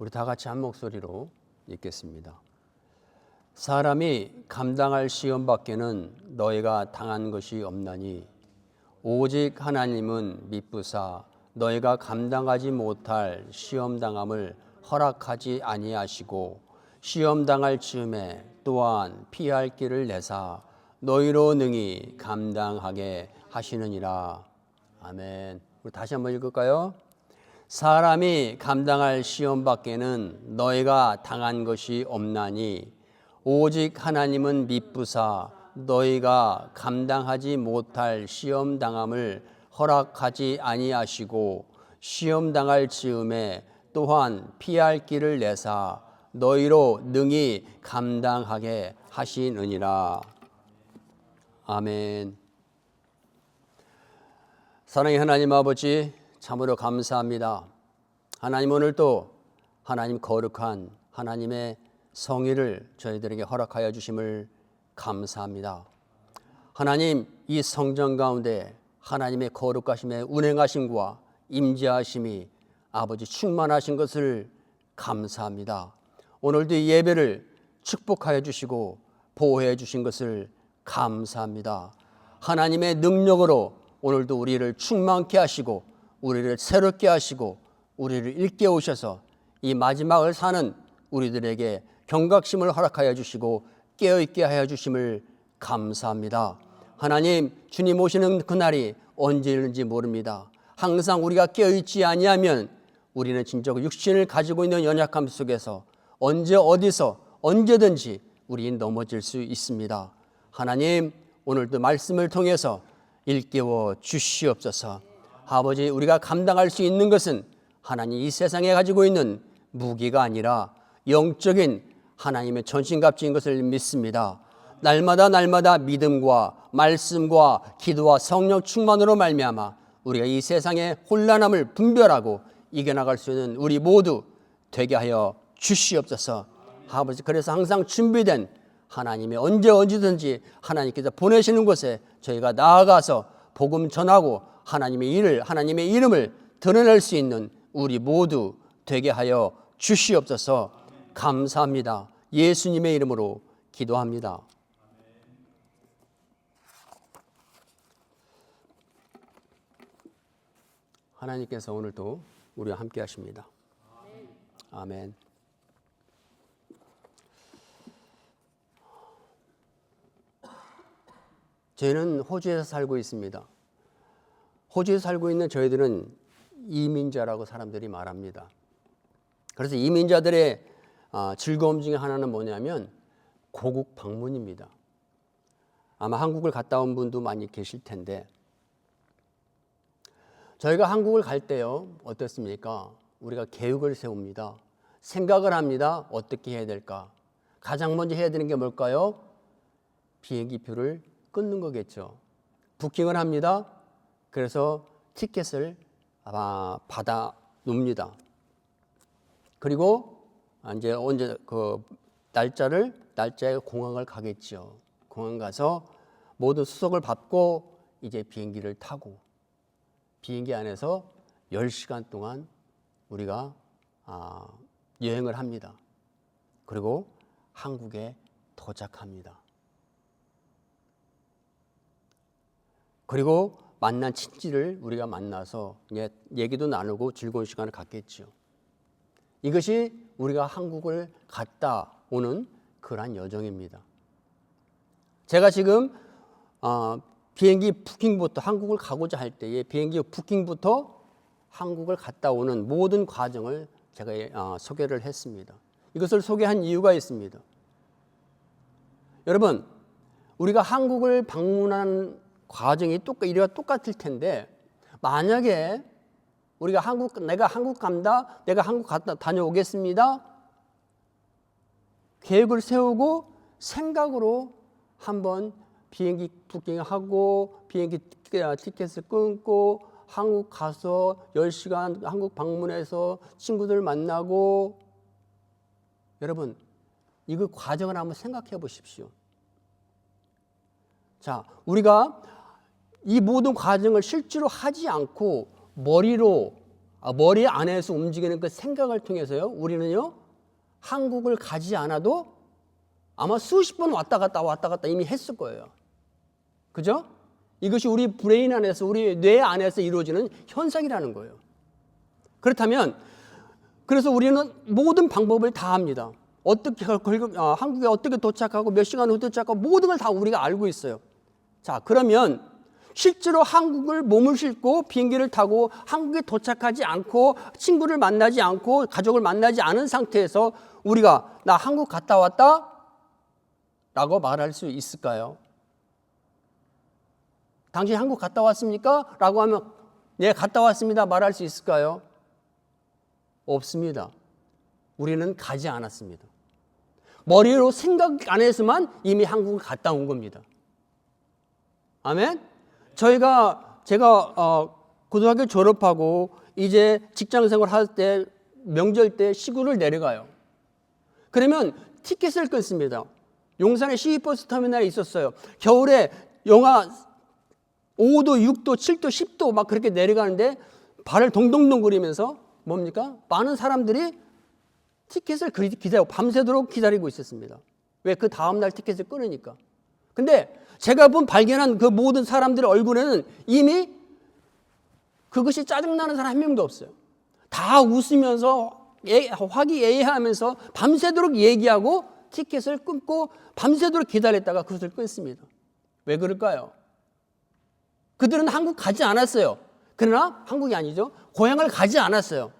우리 다 같이 한 목소리로 읽겠습니다. 사람이 감당할 시험 밖에는 너희가 당한 것이 없나니 오직 하나님은 미쁘사 너희가 감당하지 못할 시험 당함을 허락하지 아니하시고 시험 당할 즈음에 또한 피할 길을 내사 너희로 능히 감당하게 하시느니라. 아멘. 우리 다시 한번 읽을까요? 사람이 감당할 시험 밖에는 너희가 당한 것이 없나니 오직 하나님은 미쁘사 너희가 감당하지 못할 시험 당함을 허락하지 아니하시고 시험 당할 즈음에 또한 피할 길을 내사 너희로 능히 감당하게 하시느니라. 아멘. 사랑의 하나님 아버지, 참으로 감사합니다. 하나님, 오늘도 하나님 거룩한 하나님의 성의를 저희들에게 허락하여 주심을 감사합니다. 하나님, 이 성전 가운데 하나님의 거룩하심의 운행하심과 임재하심이 아버지 충만하신 것을 감사합니다. 오늘도 이 예배를 축복하여 주시고 보호해 주신 것을 감사합니다. 하나님의 능력으로 오늘도 우리를 충만케 하시고 우리를 새롭게 하시고 우리를 일깨우셔서 이 마지막을 사는 우리들에게 경각심을 허락하여 주시고 깨어있게 하여 주심을 감사합니다. 하나님, 주님 오시는 그날이 언제인지 모릅니다. 항상 우리가 깨어있지 아니하면 우리는 진짜 육신을 가지고 있는 연약함 속에서 언제 어디서 언제든지 우리는 넘어질 수 있습니다. 하나님, 오늘도 말씀을 통해서 일깨워 주시옵소서. 아버지, 우리가 감당할 수 있는 것은 하나님 이 세상에 가지고 있는 무기가 아니라 영적인 하나님의 전신갑주인 것을 믿습니다. 날마다 믿음과 말씀과 기도와 성령 충만으로 말미암아 우리가 이 세상의 혼란함을 분별하고 이겨나갈 수 있는 우리 모두 되게 하여 주시옵소서. 아버지, 그래서 항상 준비된 하나님의 언제든지 하나님께서 보내시는 곳에 저희가 나아가서 복음 전하고 하나님의 일을, 하나님의 이름을 드러낼 수 있는 우리 모두 되게 하여 주시옵소서. 감사합니다. 예수님의 이름으로 기도합니다. 하나님께서 오늘도 우리와 함께 하십니다. 아멘. 저희는 호주에서 살고 있습니다. 호주에서 살고 있는 저희들은 이민자라고 사람들이 말합니다. 그래서 이민자들의 즐거움 중에 하나는 뭐냐면 고국 방문입니다. 아마 한국을 갔다 온 분도 많이 계실 텐데 저희가 한국을 갈 때요, 어떻습니까? 우리가 계획을 세웁니다. 생각을 합니다. 어떻게 해야 될까? 가장 먼저 해야 되는 게 뭘까요? 비행기표를 끊는 거겠죠. 부킹을 합니다. 그래서 티켓을 받아 놓습니다. 그리고 이제 언제 그 날짜에 공항을 가겠죠. 공항 가서 모든 수속을 받고 이제 비행기를 타고 비행기 안에서 10시간 동안 우리가 여행을 합니다. 그리고 한국에 도착합니다. 그리고 만난 친지를 우리가 만나서 얘기도 나누고 즐거운 시간을 갖겠죠. 이것이 우리가 한국을 갔다 오는 그러한 여정입니다. 제가 지금 비행기 부킹부터 한국을 가고자 할 때에 비행기 부킹부터 한국을 갔다 오는 모든 과정을 제가 소개를 했습니다. 이것을 소개한 이유가 있습니다. 여러분, 우리가 한국을 방문한 과정이 이리와 똑같을 텐데 만약에 우리가 내가 한국 간다, 내가 한국 갔다 다녀오겠습니다. 계획을 세우고 생각으로 한번 비행기 부킹하고 비행기 티켓을 끊고 한국 가서 10시간 한국 방문해서 친구들 만나고 여러분 이거 과정을 한번 생각해 보십시오. 자, 우리가 이 모든 과정을 실제로 하지 않고 머리로 머리 안에서 움직이는 그 생각을 통해서요, 우리는요, 한국을 가지 않아도 아마 수십 번 왔다 갔다 이미 했을 거예요. 그죠? 이것이 우리 브레인 안에서, 우리 뇌 안에서 이루어지는 현상이라는 거예요. 그렇다면, 그래서 우리는 모든 방법을 다 합니다. 한국에 어떻게 도착하고 몇 시간 후 도착하고 모든 걸 다 우리가 알고 있어요. 자, 그러면 실제로 한국을 몸을 싣고 비행기를 타고 한국에 도착하지 않고 친구를 만나지 않고 가족을 만나지 않은 상태에서 우리가 나 한국 갔다 왔다 라고 말할 수 있을까요? 당신 한국 갔다 왔습니까? 라고 하면 네, 갔다 왔습니다 말할 수 있을까요? 없습니다. 우리는 가지 않았습니다. 머리로 생각 안에서만 이미 한국을 갔다 온 겁니다. 아멘? 제가 고등학교 졸업하고 이제 직장생활 할 때 명절 때 시골을 내려가요. 그러면 티켓을 끊습니다. 용산에 시외버스 터미널에 있었어요. 겨울에 영하 5도, 6도, 7도, 10도 막 그렇게 내려가는데 발을 동동동 거리면서 뭡니까? 많은 사람들이 티켓을 기다리고 밤새도록 기다리고 있었습니다. 왜? 그 다음날 티켓을 끊으니까. 근데 제가 발견한 그 모든 사람들의 얼굴에는 이미 그것이 짜증나는 사람 한 명도 없어요. 다 웃으면서 화기애애하면서 밤새도록 얘기하고 티켓을 끊고 밤새도록 기다렸다가 그것을 끊습니다. 왜 그럴까요? 그들은 한국 가지 않았어요. 그러나 한국이 아니죠. 고향을 가지 않았어요.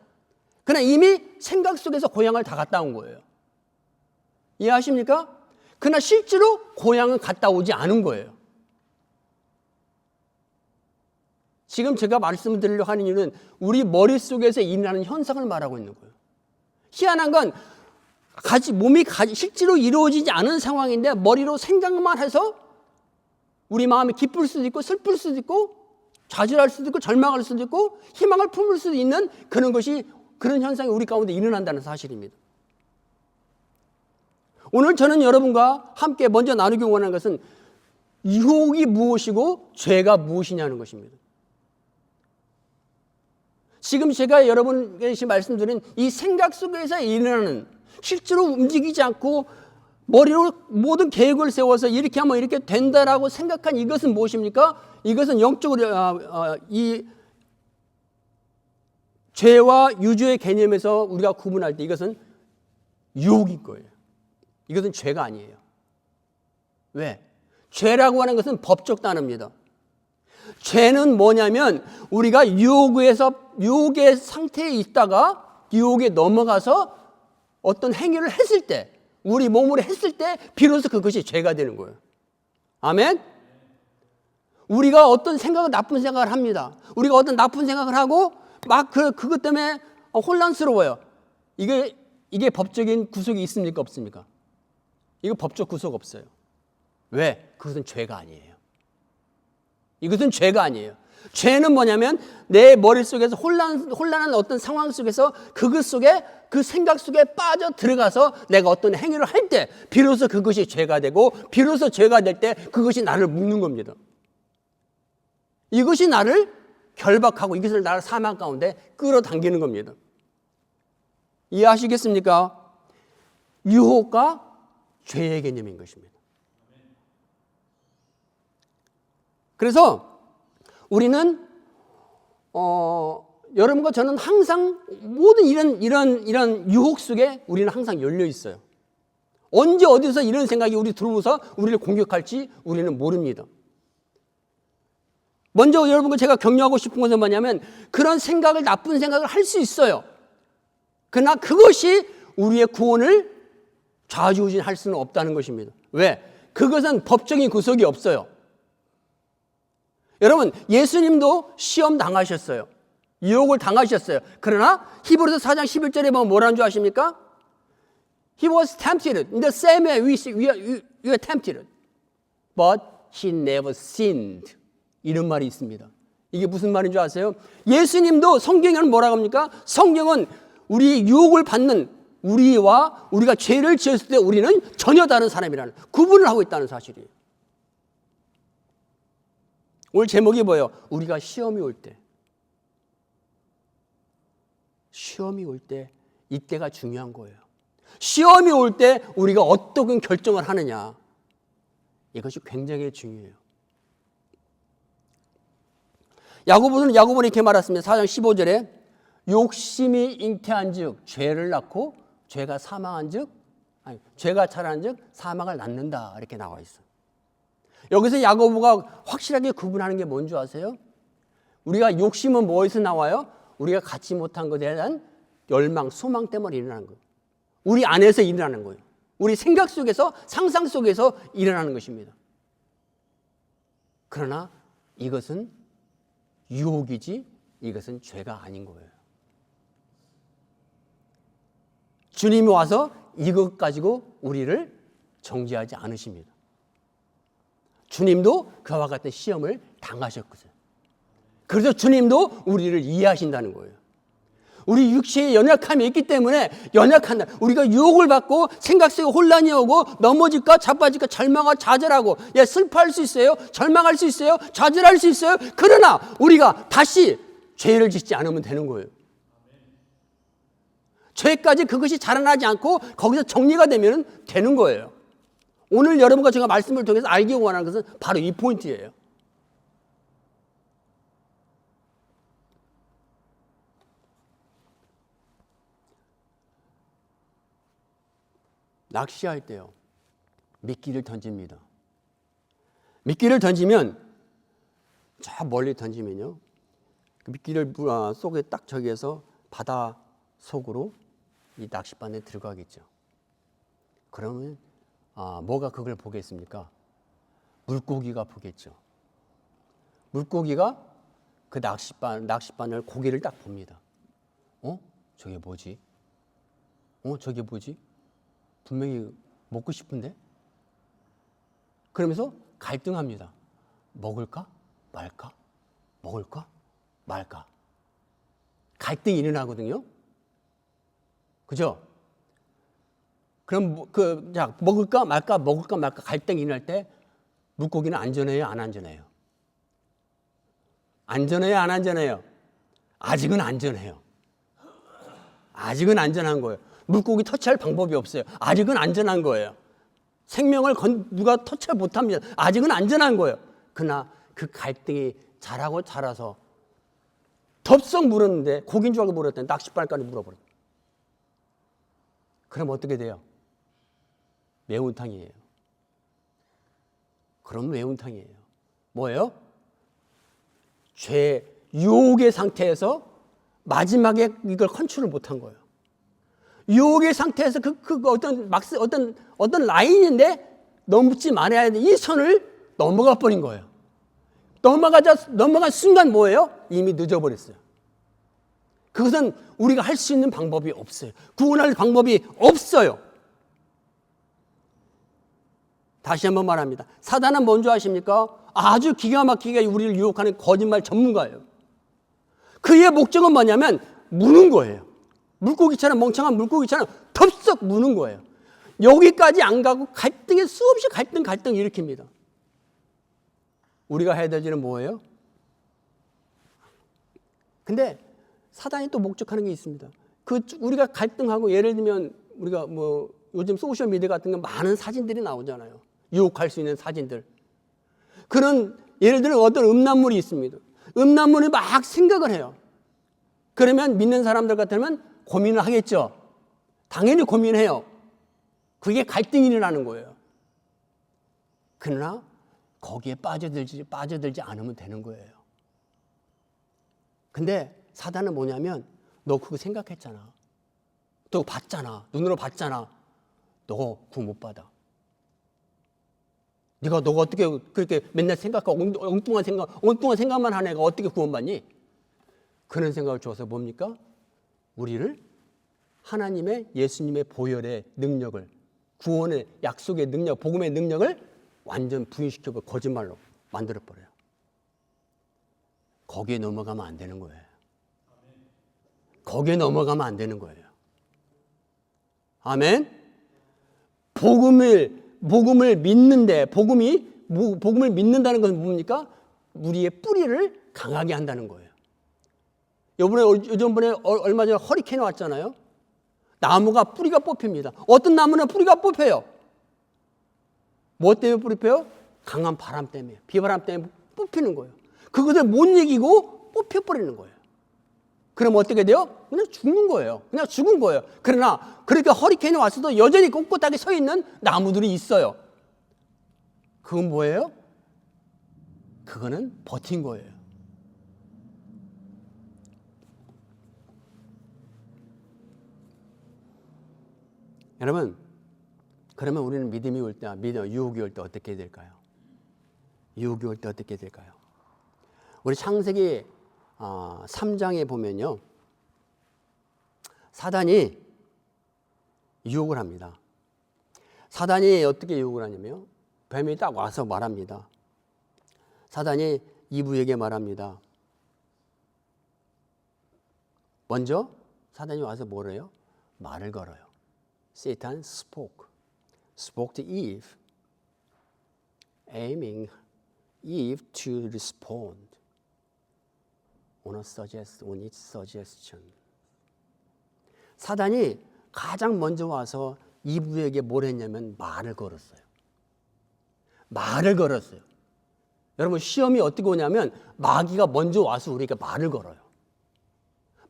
그러나 이미 생각 속에서 고향을 다 갔다 온 거예요. 이해하십니까? 그러나 실제로 고향은 갔다 오지 않은 거예요. 지금 제가 말씀을 드리려고 하는 이유는 우리 머릿속에서 일어나는 현상을 말하고 있는 거예요. 희한한 건 몸이 실제로 이루어지지 않은 상황인데 머리로 생각만 해서 우리 마음이 기쁠 수도 있고 슬플 수도 있고 좌절할 수도 있고 절망할 수도 있고 희망을 품을 수도 있는 그런 현상이 우리 가운데 일어난다는 사실입니다. 오늘 저는 여러분과 함께 먼저 나누기 원하는 것은 유혹이 무엇이고 죄가 무엇이냐는 것입니다. 지금 제가 여러분에게 말씀드린 이 생각 속에서 일어나는 실제로 움직이지 않고 머리로 모든 계획을 세워서 이렇게 하면 이렇게 된다라고 생각한 이것은 무엇입니까? 이것은 영적으로 이 죄와 유죄의 개념에서 우리가 구분할 때 이것은 유혹인 거예요. 이것은 죄가 아니에요. 왜? 죄라고 하는 것은 법적 단어입니다. 죄는 뭐냐면 우리가 유혹의 상태에 있다가 유혹에 넘어가서 어떤 행위를 했을 때 우리 몸으로 했을 때 비로소 그것이 죄가 되는 거예요. 아멘? 우리가 어떤 나쁜 생각을 합니다. 우리가 어떤 나쁜 생각을 하고 막 그것 때문에 혼란스러워요. 이게 법적인 구속이 있습니까? 없습니까? 이거 법적 구속 없어요. 왜? 그것은 죄가 아니에요. 이것은 죄가 아니에요. 죄는 뭐냐면 내 머릿속에서 혼란한 어떤 상황 속에서 그것 속에 그 생각 속에 빠져 들어가서 내가 어떤 행위를 할 때 비로소 그것이 죄가 되고 비로소 죄가 될 때 그것이 나를 묶는 겁니다. 이것이 나를 결박하고 이것을 나를 사망 가운데 끌어당기는 겁니다. 이해하시겠습니까? 유혹과 죄의 개념인 것입니다. 그래서 우리는 여러분과 저는 항상 모든 이런 유혹 속에 우리는 항상 열려 있어요. 언제 어디서 이런 생각이 우리 들어오면서 우리를 공격할지 우리는 모릅니다. 먼저 여러분과 제가 격려하고 싶은 것은 뭐냐면 그런 생각을 나쁜 생각을 할 수 있어요. 그러나 그것이 우리의 구원을 좌지우지할 수는 없다는 것입니다. 왜? 그것은 법적인 구속이 없어요. 여러분 예수님도 시험 당하셨어요. 유혹을 당하셨어요. 그러나 히브리서 4장 11절에 보면 뭐라는 줄 아십니까? He was tempted in the same way we are tempted, but he never sinned. 이런 말이 있습니다. 이게 무슨 말인 줄 아세요? 예수님도 성경에는 뭐라고 합니까? 성경은 우리 유혹을 받는 우리와 우리가 죄를 지었을 때 우리는 전혀 다른 사람이라는 구분을 하고 있다는 사실이에요. 오늘 제목이 뭐예요? 우리가 시험이 올 때. 시험이 올 때 이때가 중요한 거예요. 시험이 올 때 우리가 어떤 결정을 하느냐, 이것이 굉장히 중요해요. 야고보는 이렇게 말했습니다. 4장 15절에 욕심이 잉태한 즉 죄를 낳고 죄가 자란 즉 사망을 낳는다, 이렇게 나와 있어요. 여기서 야고보가 확실하게 구분하는 게 뭔지 아세요? 우리가 욕심은 뭐에서 나와요? 우리가 갖지 못한 것에 대한 열망, 소망 때문에 일어나는 거예요. 우리 안에서 일어나는 거예요. 우리 생각 속에서, 상상 속에서 일어나는 것입니다. 그러나 이것은 유혹이지 이것은 죄가 아닌 거예요. 주님이 와서 이것 가지고 우리를 정죄하지 않으십니다. 주님도 그와 같은 시험을 당하셨거든요. 그래서 주님도 우리를 이해하신다는 거예요. 우리 육체에 연약함이 있기 때문에 연약한다. 우리가 유혹을 받고 생각 속에 혼란이 오고 넘어질까 자빠질까 절망하고 좌절하고, 슬퍼할 수 있어요. 절망할 수 있어요. 좌절할 수 있어요. 그러나 우리가 다시 죄를 짓지 않으면 되는 거예요. 죄까지 그것이 자라나지 않고 거기서 정리가 되면 되는 거예요. 오늘 여러분과 제가 말씀을 통해서 알기 원하는 것은 바로 이 포인트예요. 낚시할 때요, 미끼를 던집니다. 미끼를 던지면, 저 멀리 던지면요, 그 미끼를 속에 딱 저기에서 바다 속으로 이 낚싯바늘에 들어가겠죠. 그러면 뭐가 그걸 보겠습니까? 물고기가 보겠죠. 물고기가 그 낚싯바늘 고기를 딱 봅니다. 저게 뭐지? 저게 뭐지? 분명히 먹고 싶은데? 그러면서 갈등합니다. 먹을까? 말까? 먹을까? 말까? 갈등이 일어나거든요. 그죠? 그럼 먹을까 말까, 먹을까 말까 갈등이 일어날 때 물고기는 안전해요, 안 안전해요? 안전해요, 안 안전해요? 아직은 안전해요. 아직은 안전한 거예요. 물고기 터치할 방법이 없어요. 아직은 안전한 거예요. 생명을 누가 터치 못합니다. 아직은 안전한 거예요. 그러나 그 갈등이 자라서 덥석 물었는데, 고기인 줄 알고 물었더니 낚싯바늘까지 물어버려요. 그럼 어떻게 돼요? 매운탕이에요. 그럼 매운탕이에요. 뭐예요? 죄, 유혹의 상태에서 마지막에 이걸 컨트롤 못한 거예요. 유혹의 상태에서 어떤 라인인데 넘지 말아야 돼. 이 선을 넘어가 버린 거예요. 넘어간 순간 뭐예요? 이미 늦어버렸어요. 그것은 우리가 할 수 있는 방법이 없어요. 구원할 방법이 없어요. 다시 한번 말합니다. 사단은 뭔지 아십니까? 아주 기가 막히게 우리를 유혹하는 거짓말 전문가예요. 그의 목적은 뭐냐면 무는 거예요. 물고기처럼, 멍청한 물고기처럼 덥석 무는 거예요. 여기까지 안 가고 갈등에 수없이 갈등 일으킵니다. 우리가 해야 될 일은 뭐예요? 근데 사단이 또 목적하는 게 있습니다. 우리가 갈등하고, 예를 들면 우리가 요즘 소셜 미디어 같은 거 많은 사진들이 나오잖아요. 유혹할 수 있는 사진들. 그런, 예를 들어 어떤 음란물이 있습니다. 음란물이 막 생각을 해요. 그러면 믿는 사람들 같으면 고민을 하겠죠. 당연히 고민해요. 그게 갈등이 일어나는 거예요. 그러나 거기에 빠져들지 않으면 되는 거예요. 근데 사단은 뭐냐면, 너 그거 생각했잖아. 너 봤잖아. 눈으로 봤잖아. 너 구원 못 받아. 너가 어떻게 그렇게 맨날 생각하고 엉뚱한 생각만 하는 애가 어떻게 구원받니? 그런 생각을 줘서 뭡니까? 우리를 하나님의, 예수님의 보혈의 능력을, 구원의 약속의 능력, 복음의 능력을 완전 부인시켜서 거짓말로 만들어버려요. 거기에 넘어가면 안 되는 거예요. 거기에 넘어가면 안 되는 거예요. 아멘? 복음을 믿는데, 복음을 믿는다는 것은 뭡니까? 우리의 뿌리를 강하게 한다는 거예요. 요전번에 얼마 전에 허리케인 왔잖아요. 나무가 뿌리가 뽑힙니다. 어떤 나무는 뿌리가 뽑혀요. 뭐 때문에 뿌리 뽑혀요? 강한 바람 때문에, 비바람 때문에 뽑히는 거예요. 그것을 못 이기고 뽑혀버리는 거예요. 그럼 어떻게 돼요? 그냥 죽는 거예요. 그냥 죽은 거예요. 그러나 그렇게 허리케인이 왔어도 여전히 꼿꼿하게 서 있는 나무들이 있어요. 그건 뭐예요? 그거는 버틴 거예요. 여러분, 그러면 우리는 믿음이 올 때, 유혹이 올 때 어떻게 될까요? 유혹이 올 때 어떻게 될까요? 우리 창세기 3장에 보면요, 사단이 유혹을 합니다. 사단이 어떻게 유혹을 하냐면요, 뱀이 딱 와서 말합니다. 사단이 이브에게 말합니다. 먼저 사단이 와서 뭐래요? 말을 걸어요. Satan spoke to Eve, aiming Eve to respond on its suggestion. 사단이 가장 먼저 와서 이브에게 뭘 했냐면 말을 걸었어요. 말을 걸었어요. 여러분, 시험이 어떻게 오냐면 마귀가 먼저 와서 우리에게 말을 걸어요.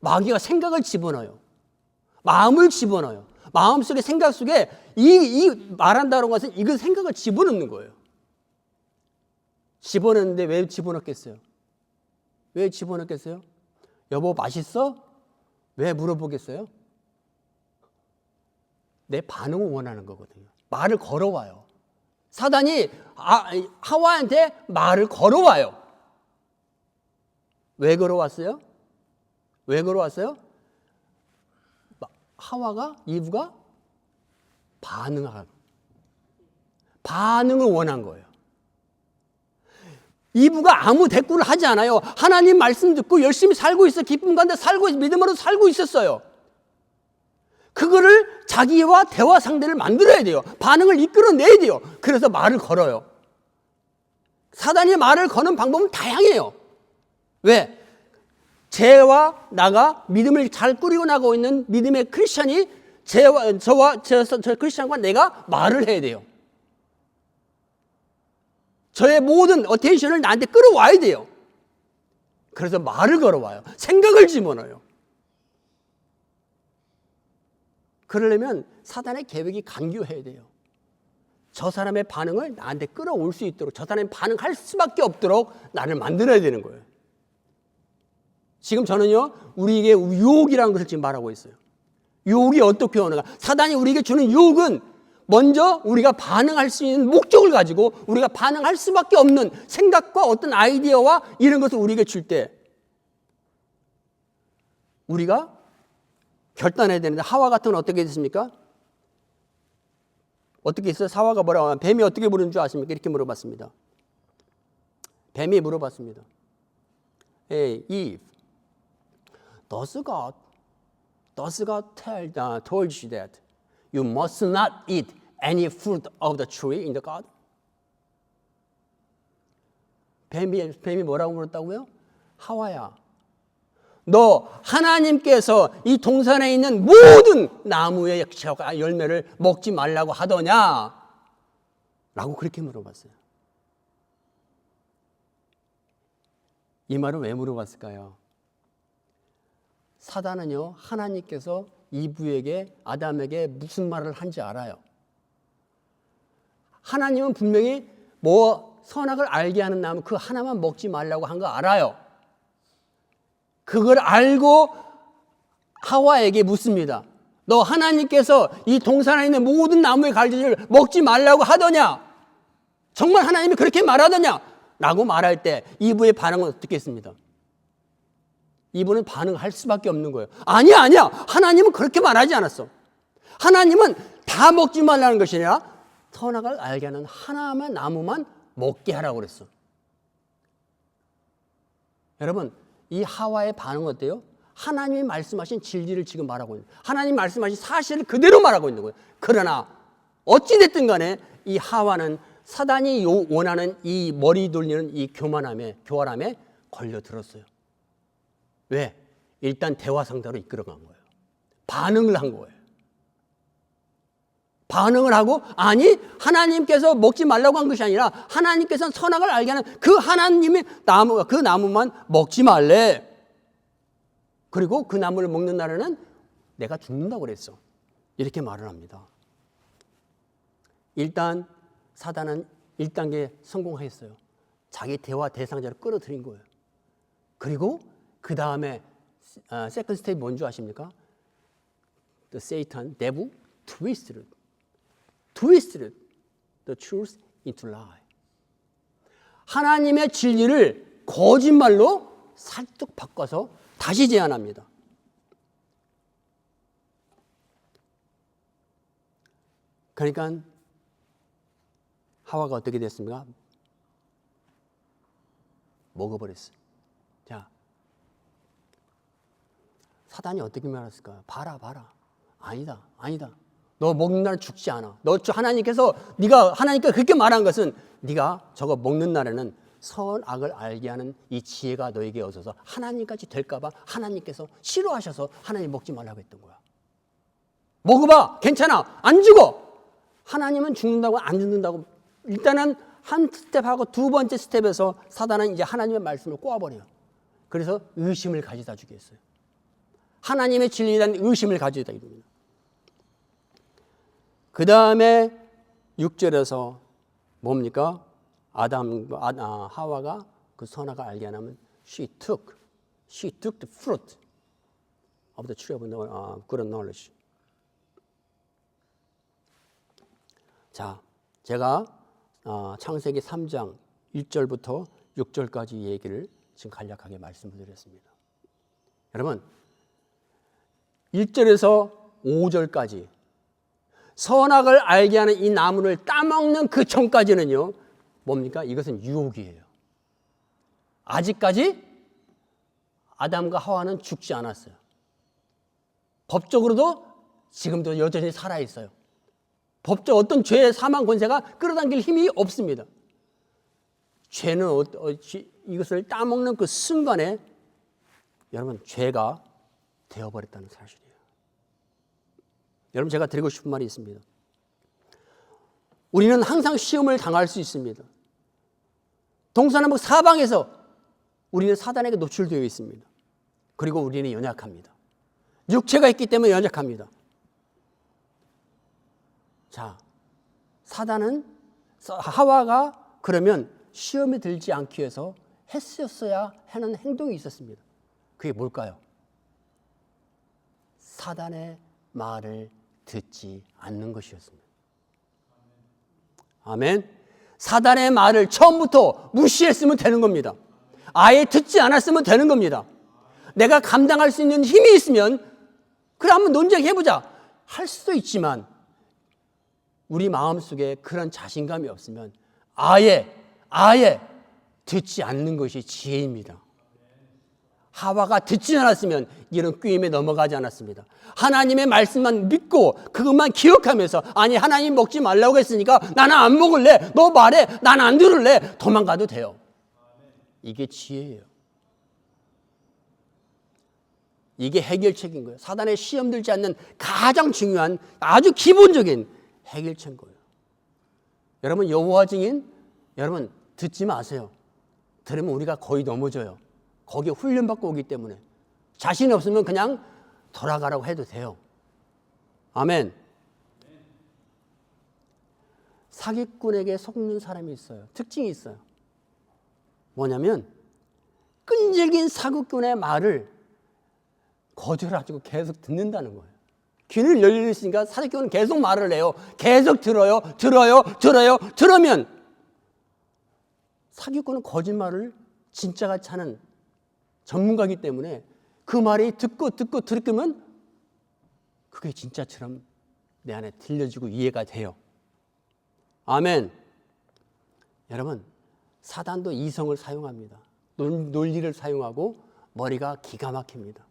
마귀가 생각을 집어넣어요. 마음을 집어넣어요. 마음속에, 생각 속에 이 말한다는 것은 이거 생각을 집어넣는 거예요. 집어넣는데 왜 집어넣겠어요? 왜 집어넣겠어요? 여보, 맛있어? 왜 물어보겠어요? 내 반응을 원하는 거거든요. 말을 걸어와요. 사단이 하와한테 말을 걸어와요. 왜 걸어왔어요? 왜 걸어왔어요? 하와가, 이브가 반응을 원한 거예요. 이브가 아무 대꾸를 하지 않아요. 하나님 말씀 듣고 열심히 살고 있어. 기쁨 가운데 믿음으로 살고 있었어요. 그거를 자기와 대화 상대를 만들어야 돼요. 반응을 이끌어내야 돼요. 그래서 말을 걸어요. 사단이 말을 거는 방법은 다양해요. 왜? 쟤와 나가 믿음을 잘 꾸리고 나가고 있는 믿음의 크리스찬이 저 크리스찬과 내가 말을 해야 돼요. 저의 모든 어텐션을 나한테 끌어와야 돼요. 그래서 말을 걸어와요. 생각을 집어넣어요. 그러려면 사단의 계획이 간교해야 돼요. 저 사람의 반응을 나한테 끌어올 수 있도록, 저 사람이 반응할 수밖에 없도록 나를 만들어야 되는 거예요. 지금 저는요, 우리에게 유혹이라는 것을 지금 말하고 있어요. 유혹이 어떻게 오는가? 사단이 우리에게 주는 유혹은 먼저 우리가 반응할 수 있는 목적을 가지고 우리가 반응할 수밖에 없는 생각과 어떤 아이디어와 이런 것을 우리에게 줄 때 우리가 결단해야 되는데, 하와 같은 건 어떻게 됐습니까? 어떻게 했어요? 하와가 뭐라고 하면, 뱀이 어떻게 부르는 줄 아십니까? 이렇게 물어봤습니다. 뱀이 물어봤습니다. Hey, Eve, does God told you that you must not eat any fruit of the tree in the garden? 뱀이 뭐라고 물었다고요? 하와야, 너 하나님께서 이 동산에 있는 모든 나무의 열매를 먹지 말라고 하더냐? 라고 그렇게 물어봤어요. 이 말을 왜 물어봤을까요? 사단은요, 하나님께서 이브에게, 아담에게 무슨 말을 한지 알아요. 하나님은 분명히 선악을 알게 하는 나무 그 하나만 먹지 말라고 한 거 알아요. 그걸 알고 하와에게 묻습니다. 너 하나님께서 이 동산에 있는 모든 나무의 가지를 먹지 말라고 하더냐? 정말 하나님이 그렇게 말하더냐? 라고 말할 때 이브의 반응은 어떻게 했습니다? 이브는 반응할 수밖에 없는 거예요. 아니야. 하나님은 그렇게 말하지 않았어. 하나님은 다 먹지 말라는 것이 아니라 선악을 알게 하는 하나만, 나무만 먹게 하라고 그랬어. 여러분, 이 하와의 반응은 어때요? 하나님이 말씀하신 진리를 지금 말하고 있는, 하나님이 말씀하신 사실을 그대로 말하고 있는 거예요. 그러나 어찌됐든 간에 이 하와는 사단이 원하는 이 머리 돌리는 이 교활함에 걸려들었어요. 왜? 일단 대화 상대로 이끌어간 거예요. 반응을 한 거예요. 반응을 하고, 아니 하나님께서 먹지 말라고 한 것이 아니라 하나님께서는 선악을 알게 하는 그 하나님의 나무, 그 나무만 먹지 말래. 그리고 그 나무를 먹는 날에는 내가 죽는다고 그랬어. 이렇게 말을 합니다. 일단 사단은 1단계 성공했어요. 자기 대화 대상자를 끌어들인 거예요. 그리고 그 다음에 세컨드 스텝이 뭔지 아십니까? The Satan, devil, twisted the truth into lie. 하나님의 진리를 거짓말로 살짝 바꿔서 다시 제안합니다. 그러니까 하와가 어떻게 됐습니까? 먹어버렸어요. 자, 사단이 어떻게 말했을까요? 봐라. 아니다. 너 먹는 날은 죽지 않아. 네가 하나님께서 그렇게 말한 것은 네가 저거 먹는 날에는 선악을 알게 하는 이 지혜가 너에게 얻어서 하나님까지 될까봐 하나님께서 싫어하셔서 하나님 먹지 말라고 했던 거야. 먹어봐. 괜찮아. 안 죽어. 하나님은 죽는다고 안 죽는다고. 일단은 한 스텝하고 두 번째 스텝에서 사단은 이제 하나님의 말씀을 꼬아버려요. 그래서 의심을 가져다 주겠어요. 하나님의 진리에 대한 의심을 가져다 줍니다. 그 다음에 6절에서 뭡니까? 하와가 그 선악을 알게 하면 she took the fruit of the tree of good knowledge. 자, 제가 창세기 3장 1절부터 6절까지 얘기를 지금 간략하게 말씀드렸습니다. 여러분, 1절에서 5절까지 선악을 알게 하는 이 나무를 따먹는 그 전까지는요, 뭡니까? 이것은 유혹이에요. 아직까지 아담과 하와는 죽지 않았어요. 법적으로도 지금도 여전히 살아있어요. 법적 어떤 죄의 사망 권세가 끌어당길 힘이 없습니다. 죄는 이것을 따먹는 그 순간에 여러분 죄가 되어버렸다는 사실이에요. 여러분, 제가 드리고 싶은 말이 있습니다. 우리는 항상 시험을 당할 수 있습니다. 동서남북 사방에서 우리는 사단에게 노출되어 있습니다. 그리고 우리는 연약합니다. 육체가 있기 때문에 연약합니다. 자, 사단은 하와가 그러면 시험에 들지 않기 위해서 했었어야 하는 행동이 있었습니다. 그게 뭘까요? 사단의 말을 듣지 않는 것이었습니다. 아멘. 사단의 말을 처음부터 무시했으면 되는 겁니다. 아예 듣지 않았으면 되는 겁니다. 내가 감당할 수 있는 힘이 있으면 그래 한번 논쟁해보자 할 수도 있지만 우리 마음속에 그런 자신감이 없으면 아예 듣지 않는 것이 지혜입니다. 하와가 듣지 않았으면 이런 꾀임에 넘어가지 않았습니다. 하나님의 말씀만 믿고 그것만 기억하면서 아니 하나님 먹지 말라고 했으니까 나는 안 먹을래. 너 말해. 난 안 들을래. 도망가도 돼요. 이게 지혜예요. 이게 해결책인 거예요. 사단에 시험 들지 않는 가장 중요한 아주 기본적인 해결책인 거예요. 여러분 여호와 증인 여러분 듣지 마세요. 들으면 우리가 거의 넘어져요. 거기에 훈련받고 오기 때문에 자신 없으면 그냥 돌아가라고 해도 돼요. 아멘. 사기꾼에게 속는 사람이 있어요. 특징이 있어요. 뭐냐면 끈질긴 사기꾼의 말을 거절하고 계속 듣는다는 거예요. 귀를 열려 있으니까 사기꾼은 계속 말을 해요. 계속 들으면 사기꾼은 거짓말을 진짜같이 하는 전문가이기 때문에 그 말이 듣고 들으면 그게 진짜처럼 내 안에 들려지고 이해가 돼요. 아멘. 여러분 사단도 이성을 사용합니다. 논리를 사용하고 머리가 기가 막힙니다.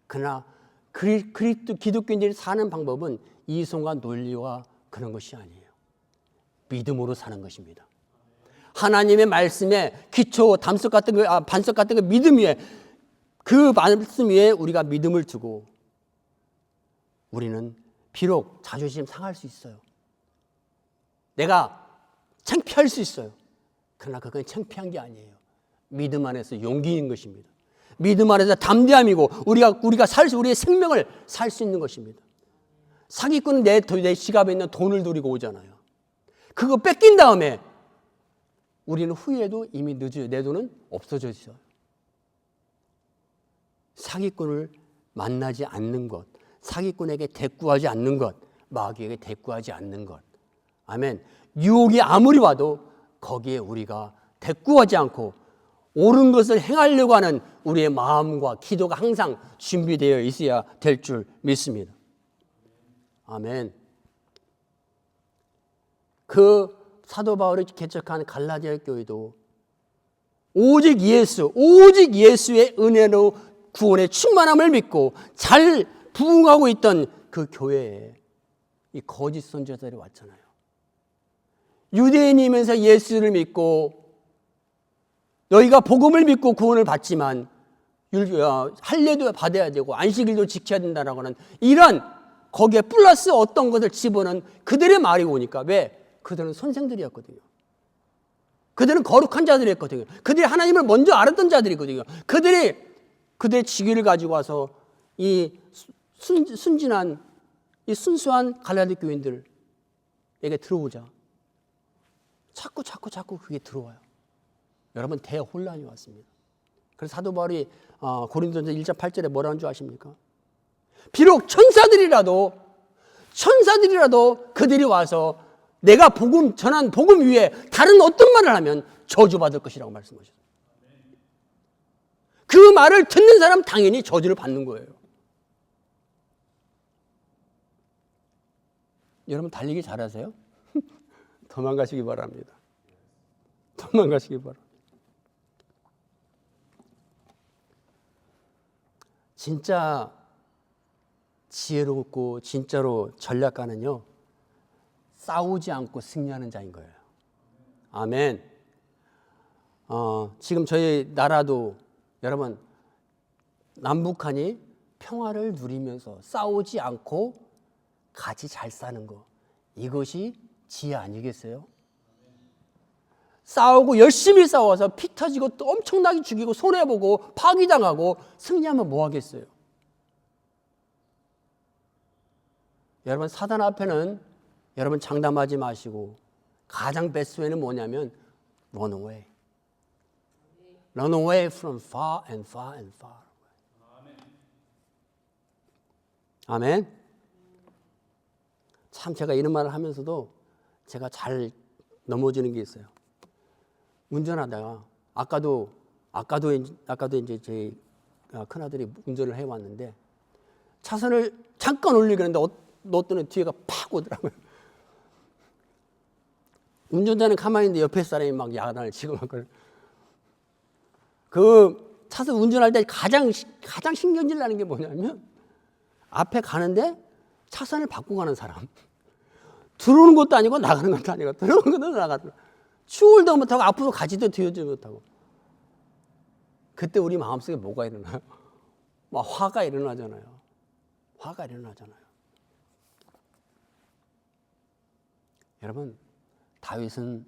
그러나 기독교인들이 사는 방법은 이성과 논리와 그런 것이 아니에요. 믿음으로 사는 것입니다. 하나님의 말씀에 기초 반석 같은 거 믿음 위에 그 말씀 위에 우리가 믿음을 두고 우리는 비록 자존심 상할 수 있어요. 내가 창피할 수 있어요. 그러나 그건 창피한 게 아니에요. 믿음 안에서 용기인 것입니다. 믿음 안에서 담대함이고 우리가 우리의 생명을 살 수 있는 것입니다. 사기꾼은 내 지갑에 있는 돈을 노리고 오잖아요. 그거 뺏긴 다음에 우리는 후회해도 이미 늦어요. 내 돈은 없어져 있어요. 사기꾼을 만나지 않는 것, 사기꾼에게 대꾸하지 않는 것, 마귀에게 대꾸하지 않는 것. 아멘. 유혹이 아무리 와도 거기에 우리가 대꾸하지 않고 옳은 것을 행하려고 하는 우리의 마음과 기도가 항상 준비되어 있어야 될 줄 믿습니다. 아멘. 그 사도 바울이 개척한 갈라디아 교회도 오직 예수의 은혜로 구원의 충만함을 믿고 잘 부흥하고 있던 그 교회에 이 거짓 선지자들이 왔잖아요. 유대인이면서 예수를 믿고 너희가 복음을 믿고 구원을 받지만 할례도 받아야 되고 안식일도 지켜야 된다라고 하는 이런 거기에 플러스 어떤 것을 집어넣은 그들의 말이 오니까 왜? 그들은 선생들이었거든요. 그들은 거룩한 자들이었거든요. 그들이 하나님을 먼저 알았던 자들이거든요. 그들의 직위를 가지고 와서 이 순진한 이 순수한 갈라디 교인들에게 들어오자 자꾸 그게 들어와요. 여러분 대혼란이 왔습니다. 그래서 사도 바울이 고린도전서 1장 8절에 뭐라는 줄 아십니까? 비록 천사들이라도 그들이 와서 내가 전한 복음 위에 다른 어떤 말을 하면 저주받을 것이라고 말씀하셨어요. 그 말을 듣는 사람 당연히 저주를 받는 거예요. 여러분 달리기 잘하세요? 도망가시기 바랍니다. 도망가시기 바랍니다. 진짜 지혜롭고 진짜로 전략가는요, 싸우지 않고 승리하는 자인 거예요. 아멘. 지금 저희 나라도 여러분 남북한이 평화를 누리면서 싸우지 않고 같이 잘 사는 거, 이것이 지혜 아니겠어요? 싸우고 열심히 싸워서 피 터지고 또 엄청나게 죽이고 손해보고 파기당하고 승리하면 뭐 하겠어요? 여러분 사단 앞에는 여러분 장담하지 마시고 가장 베스트웨이는 뭐냐면 run away. Run away from far and far and far. 아멘. 참 제가 이런 말을 하면서도 제가 잘 넘어지는 게 있어요. 운전하다가 아까도 이제 제 큰아들이 운전을 해왔는데 차선을 잠깐 올리려는데 어떤 뒤에가 팍 오더라고요. 운전자는 가만히 있는데 옆에 사람이 막 야단을 치고 막 그 차선 운전할 때 가장 신경질 나는 게 뭐냐면 앞에 가는데 차선을 바꾸고 가는 사람. 들어오는 것도 아니고 나가는 것도 아니고 들어오는 것도 나가는 추월도 못하고 앞으로 가지도 뒤어지도 못하고. 그때 우리 마음속에 뭐가 일어나요? 막 화가 일어나잖아요. 화가 일어나잖아요. 여러분 다윗은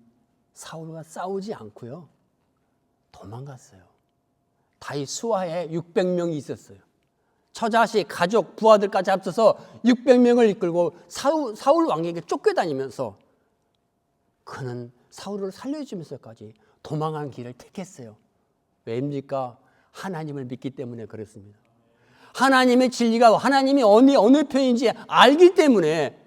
사울과 싸우지 않고요 도망갔어요. 다윗 수하에 600명이 있었어요. 처자식, 가족, 부하들까지 합쳐서 600명을 이끌고 사울 왕에게 쫓겨다니면서 그는 사울을 살려주면서까지 도망한 길을 택했어요. 왜입니까? 하나님을 믿기 때문에 그렇습니다. 하나님의 진리가 하나님이 어느 편인지 알기 때문에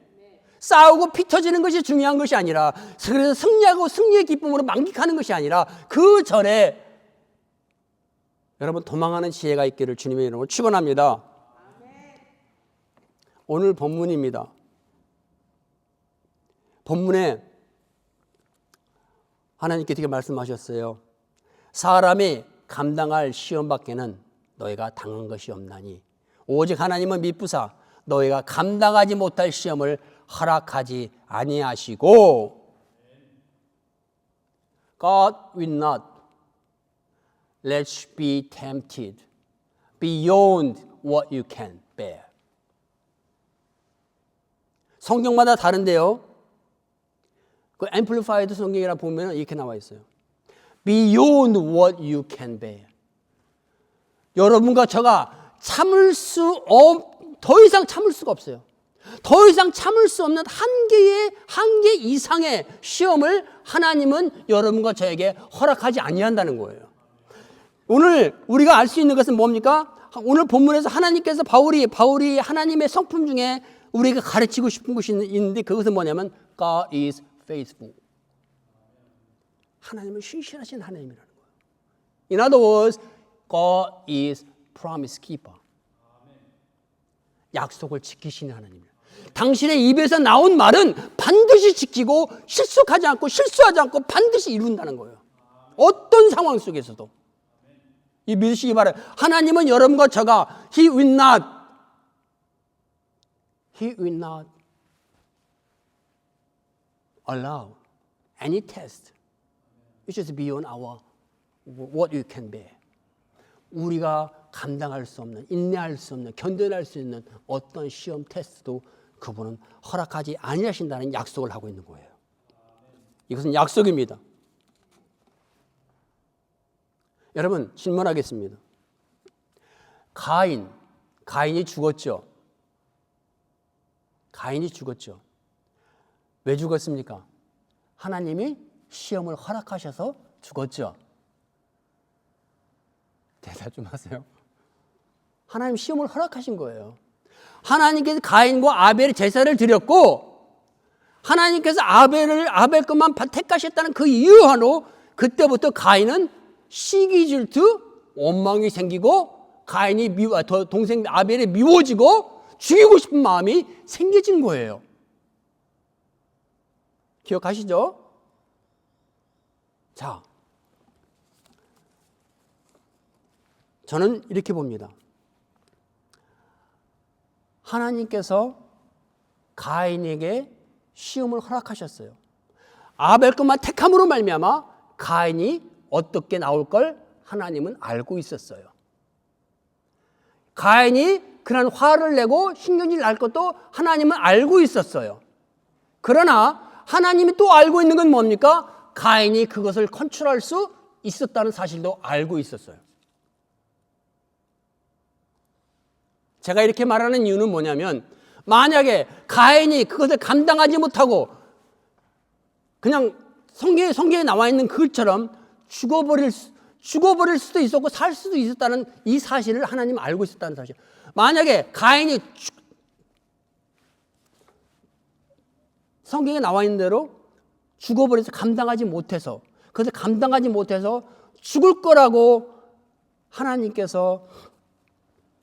싸우고 피 터지는 것이 중요한 것이 아니라 그래서 승리하고 승리의 기쁨으로 만끽하는 것이 아니라 그 전에 여러분 도망하는 지혜가 있기를 주님의 이름으로 축원합니다. 오늘 본문입니다. 본문에 하나님께 이렇게 말씀하셨어요. 사람이 감당할 시험 밖에는 너희가 당한 것이 없나니 오직 하나님은 미쁘사 너희가 감당하지 못할 시험을 허락하지 아니하시고 God will not let you be tempted beyond what you can bear. 성경마다 다른데요. 그 앰플리파이드 성경이라 보면 이렇게 나와 있어요. Beyond what you can bear. 여러분과 저가 더 이상 참을 수가 없어요. 더 이상 참을 수 없는 한계 이상의 시험을 하나님은 여러분과 저에게 허락하지 아니한다는 거예요. 오늘 우리가 알 수 있는 것은 뭡니까? 오늘 본문에서 하나님께서 바울이 하나님의 성품 중에 우리가 가르치고 싶은 것이 있는데 그것은 뭐냐면 God is faithful. 하나님은 신실하신 하나님이라는 거예요. In other words, God is promise keeper. 약속을 지키시는 하나님이에요. 당신의 입에서 나온 말은 반드시 지키고 실수하지 않고 반드시 이룬다는 거예요. 어떤 상황 속에서도. 이 믿으시기 바라요. 하나님은 여러분과 저가 He will not allow any test which is beyond what you can bear. 우리가 감당할 수 없는, 인내할 수 없는, 견뎌낼 수 있는 어떤 시험 테스트도 그분은 허락하지 아니하신다는 약속을 하고 있는 거예요. 이것은 약속입니다. 여러분 질문하겠습니다. 가인이 죽었죠. 가인이 죽었죠. 왜 죽었습니까? 하나님이 시험을 허락하셔서 죽었죠. 대답 좀 하세요. 하나님 시험을 허락하신 거예요. 하나님께서 가인과 아벨의 제사를 드렸고 하나님께서 아벨 것만 택하셨다는 그 이유로 그때부터 가인은 시기 질투, 원망이 생기고 가인이 동생 아벨이 미워지고 죽이고 싶은 마음이 생겨진 거예요. 기억하시죠? 자, 저는 이렇게 봅니다. 하나님께서 가인에게 시험을 허락하셨어요. 아벨 것만 택함으로 말미암아 가인이 어떻게 나올 걸 하나님은 알고 있었어요. 가인이 그런 화를 내고 신경질 날 것도 하나님은 알고 있었어요. 그러나 하나님이 또 알고 있는 건 뭡니까? 가인이 그것을 컨트롤할 수 있었다는 사실도 알고 있었어요. 제가 이렇게 말하는 이유는 뭐냐면 만약에 가인이 그것을 감당하지 못하고 그냥 성경에 나와 있는 그것처럼 죽어버릴 수도 있었고 살 수도 있었다는 이 사실을 하나님은 알고 있었다는 사실. 만약에 가인이 성경에 나와 있는 대로 죽어버려서 그것을 감당하지 못해서 죽을 거라고 하나님께서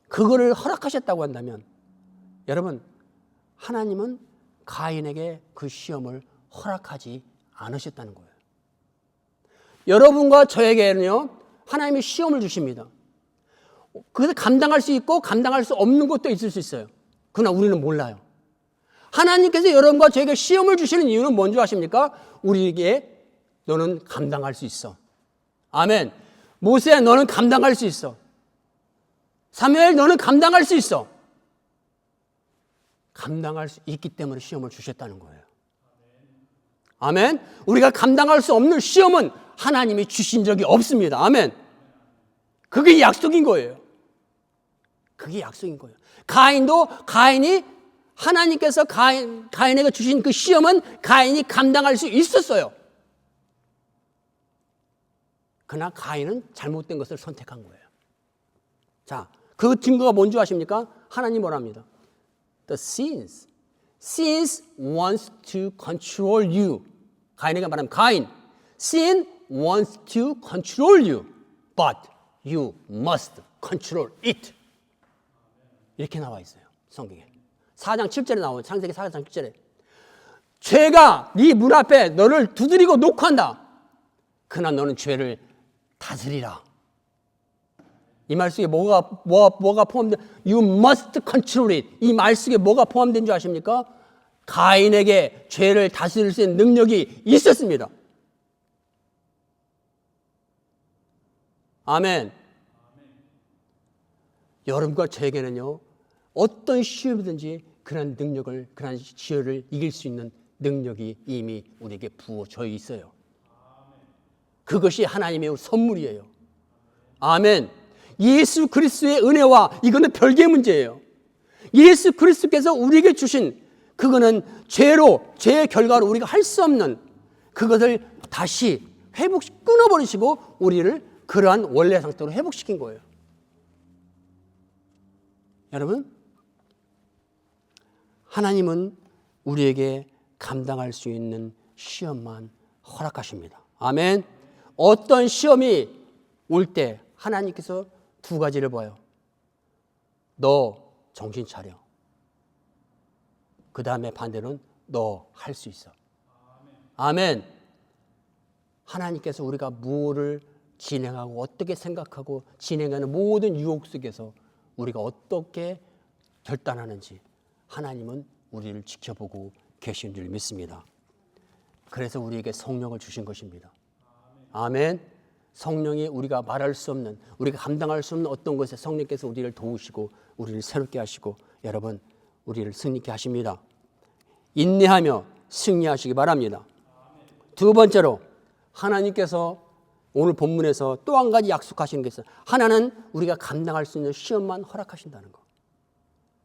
그거를 허락하셨다고 한다면 여러분 하나님은 가인에게 그 시험을 허락하지 않으셨다는 거예요. 여러분과 저에게는요 하나님이 시험을 주십니다. 그것을 감당할 수 있고 감당할 수 없는 것도 있을 수 있어요. 그러나 우리는 몰라요. 하나님께서 여러분과 저에게 시험을 주시는 이유는 뭔지 아십니까? 우리에게 너는 감당할 수 있어. 아멘. 모세야 너는 감당할 수 있어. 사무엘 너는 감당할 수 있어. 감당할 수 있기 때문에 시험을 주셨다는 거예요. 아멘. 우리가 감당할 수 없는 시험은 하나님이 주신 적이 없습니다. 아멘. 그게 약속인 거예요. 그게 약속인 거예요. 가인이 하나님께서 가인에게 주신 그 시험은 가인이 감당할 수 있었어요. 그러나 가인은 잘못된 것을 선택한 거예요. 자, 그 증거가 뭔지 아십니까? 하나님 뭐라 합니다. The sins wants to control you. 가인에게 말하면 가인, sin wants to control you, but you must control it. 이렇게 나와 있어요. 성경에. 4장 7절에 나오는 창세기 4장 7절에 죄가 네 문 앞에 너를 두드리고 녹화한다. 그러나 너는 죄를 다스리라. 이 말 속에 뭐가 포함된? You must control it. 이 말 속에 뭐가 포함된 줄 아십니까? 가인에게 죄를 다스릴 수 있는 능력이 있었습니다. 아멘. 여러분과 저에게는요, 어떤 시험이든지 그런 능력을, 그런 시험을 이길 수 있는 능력이 이미 우리에게 부어져 있어요. 그것이 하나님의 선물이에요. 아멘. 예수 그리스도의 은혜와 이거는 별개의 문제예요. 예수 그리스도께서 우리에게 주신 그거는 죄의 결과로 우리가 할 수 없는 그것을 다시 끊어버리시고 우리를 그러한 원래 상태로 회복시킨 거예요. 여러분, 하나님은 우리에게 감당할 수 있는 시험만 허락하십니다. 아멘. 어떤 시험이 올 때 하나님께서 두 가지를 봐요. 너 정신 차려. 그 다음에 반대로는 너 할 수 있어. 아멘. 하나님께서 우리가 무엇을 진행하고 어떻게 생각하고 진행하는 모든 유혹 속에서 우리가 어떻게 결단하는지 하나님은 우리를 지켜보고 계신 줄 믿습니다. 그래서 우리에게 성령을 주신 것입니다. 아멘. 성령이 우리가 말할 수 없는, 우리가 감당할 수 없는 어떤 것에 성령께서 우리를 도우시고 우리를 새롭게 하시고 여러분 우리를 승리케 하십니다. 인내하며 승리하시기 바랍니다. 두 번째로 하나님께서 오늘 본문에서 또 한 가지 약속하시는 게 있어요. 하나는 우리가 감당할 수 있는 시험만 허락하신다는 거.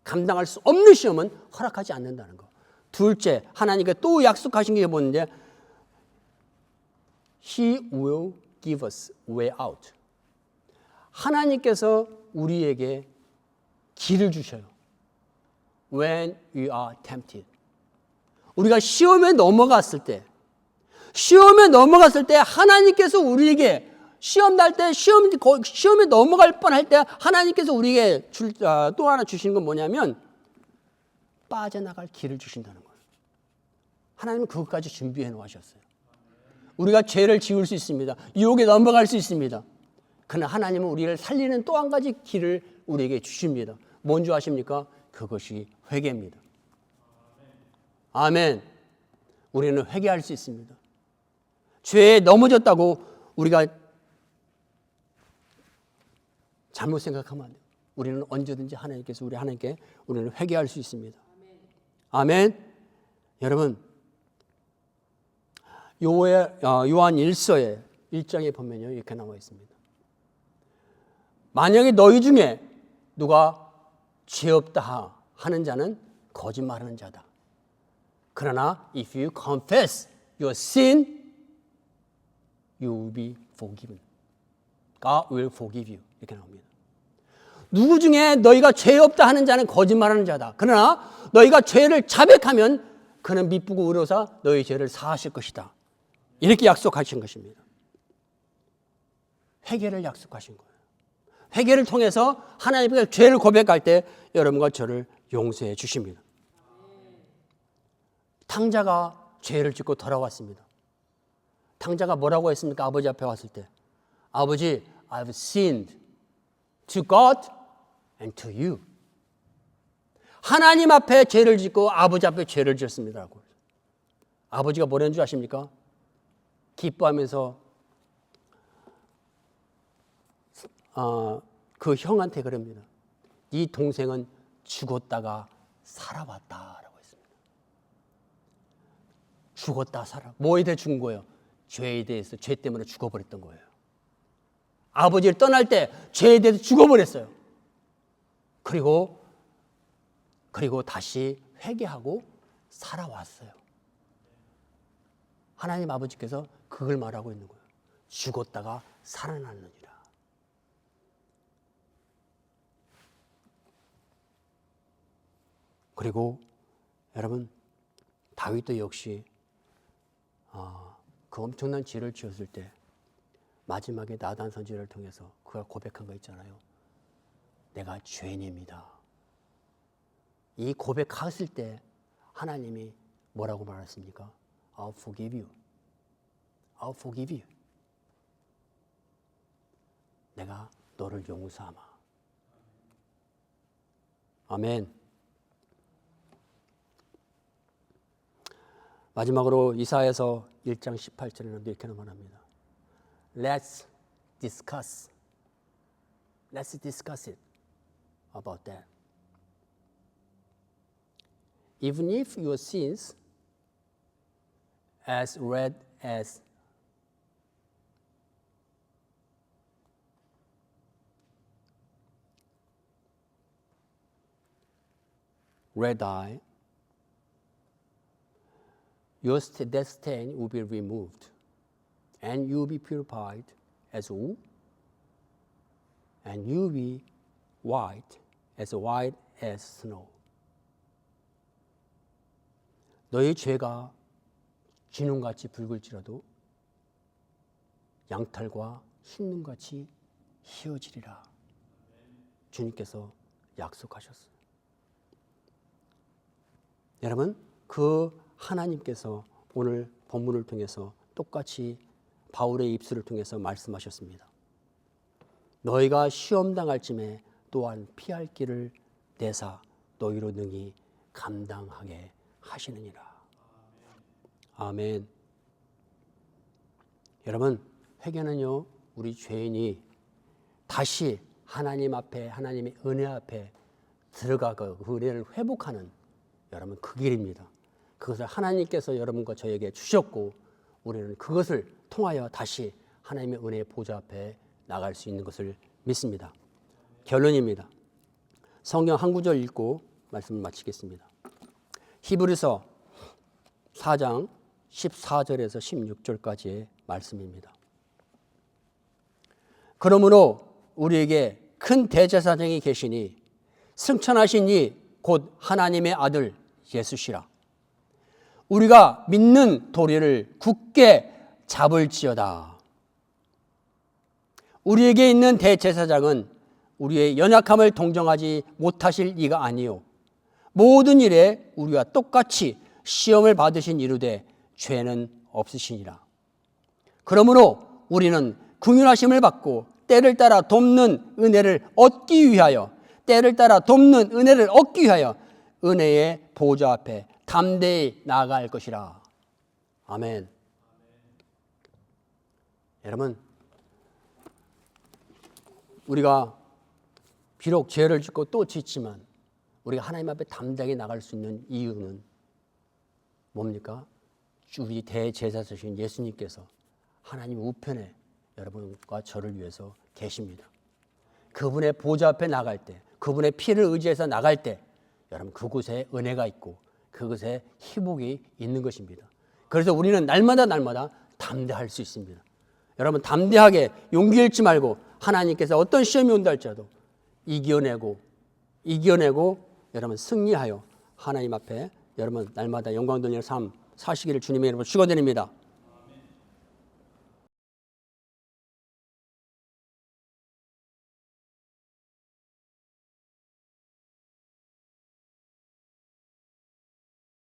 감당할 수 없는 시험은 허락하지 않는다는 거. 둘째, 하나님께 또 약속하신 게 뭔데? He will give us way out. 하나님께서 우리에게 길을 주셔요. When we are tempted. 우리가 시험에 넘어갔을 때 하나님께서 우리에게 시험에 넘어갈 뻔할 때 하나님께서 우리에게 또 하나 주시는 건 뭐냐면 빠져나갈 길을 주신다는 거예요. 하나님은 그것까지 준비해 놓으셨어요. 우리가 죄를 지을 수 있습니다. 유혹에 넘어갈 수 있습니다. 그러나 하나님은 우리를 살리는 또 한 가지 길을 우리에게 주십니다. 뭔지 아십니까? 그것이 회개입니다. 아멘. 우리는 회개할 수 있습니다. 죄에 넘어졌다고 우리가 잘못 생각하면 안 돼요. 우리는 언제든지 하나님께 우리는 회개할 수 있습니다. 아멘. 여러분, 요한 1서에 1장에 보면요 이렇게 나와 있습니다. 만약에 너희 중에 누가 죄 없다 하는 자는 거짓말하는 자다. 그러나 if you confess your sin, you will be forgiven. God will forgive you. 이렇게 나옵니다. 누구 중에 너희가 죄 없다 하는 자는 거짓말하는 자다. 그러나 너희가 죄를 자백하면 그는 미쁘고 의로사 너희 죄를 사하실 것이다. 이렇게 약속하신 것입니다. 회개를 약속하신 거예요. 회개를 통해서 하나님께 죄를 고백할 때 여러분과 저를 용서해 주십니다. 탕자가 죄를 짓고 돌아왔습니다. 탕자가 뭐라고 했습니까? 아버지 앞에 왔을 때 아버지, I've sinned to God and to you. 하나님 앞에 죄를 짓고 아버지 앞에 죄를 지었습니다. 아버지가 뭐라는 줄 아십니까? 기뻐하면서 그 형한테 그럽니다. 네 동생은 죽었다가 살아왔다라고 했습니다. 죽었다 살아. 뭐에 대해 죽은 거예요? 죄에 대해서, 죄 때문에 죽어버렸던 거예요. 아버지를 떠날 때 죄에 대해서 죽어버렸어요. 그리고 다시 회개하고 살아왔어요. 하나님 아버지께서 그걸 말하고 있는 거예요. 죽었다가 살아났느니라. 그리고 여러분, 다윗도 역시 그 엄청난 죄를 지었을 때 마지막에 나단 선지자를 통해서 그가 고백한 거 있잖아요. 내가 죄인입니다. 이 고백했을 때 하나님이 뭐라고 말했습니까? I'll forgive you. I'll forgive you. 내가 너를 용서하마. 아멘. 마지막으로 이사야서 1장 18절에는 이렇게 말합니다. Let's discuss it. about that. Even if your sins as red as red eye, that stain will be removed, and you will be purified as wool, and you will be white as snow. 너희 죄가 진홍같이 붉을지라도 양털과 흰눈같이 희어지리라. 주님께서 약속하셨어요. 여러분, 그 하나님께서 오늘 본문을 통해서 똑같이 바울의 입술을 통해서 말씀하셨습니다. 너희가 시험당할 쯤에 또한 피할 길을 내사 너희로 능히 감당하게 하시느니라. 아멘. 여러분, 회개는요, 우리 죄인이 다시 하나님 앞에, 하나님의 은혜 앞에 들어가고 그 은혜를 회복하는 여러분 그 길입니다. 그것을 하나님께서 여러분과 저에게 주셨고 우리는 그것을 통하여 다시 하나님의 은혜의 보좌 앞에 나갈 수 있는 것을 믿습니다. 결론입니다. 성경 한 구절 읽고 말씀을 마치겠습니다. 히브리서 4장 14절에서 16절까지의 말씀입니다. 그러므로 우리에게 큰 대제사장이 계시니 승천하신 이 곧 하나님의 아들 예수시라. 우리가 믿는 도리를 굳게 잡을지어다. 우리에게 있는 대제사장은 우리의 연약함을 동정하지 못하실 이가 아니요 모든 일에 우리와 똑같이 시험을 받으신 이루되 죄는 없으시니라. 그러므로 우리는 긍휼하심을 받고 때를 따라 돕는 은혜를 얻기 위하여 은혜의 보좌 앞에 담대히 나아갈 것이라. 아멘. 여러분, 우리가 비록 죄를 짓고 또 짓지만 우리가 하나님 앞에 담대하게 나갈 수 있는 이유는 뭡니까? 우리 대제사장이신 예수님께서 하나님 우편에 여러분과 저를 위해서 계십니다. 그분의 보좌 앞에 나갈 때, 그분의 피를 의지해서 나갈 때 여러분 그곳에 은혜가 있고 그곳에 희복이 있는 것입니다. 그래서 우리는 날마다 담대할 수 있습니다. 여러분 담대하게 용기 잃지 말고 하나님께서 어떤 시험이 온다 할지라도 이겨내고 여러분 승리하여 하나님 앞에 여러분 날마다 영광 돌리는 삶 사시기를 주님의 이름으로 축원드립니다.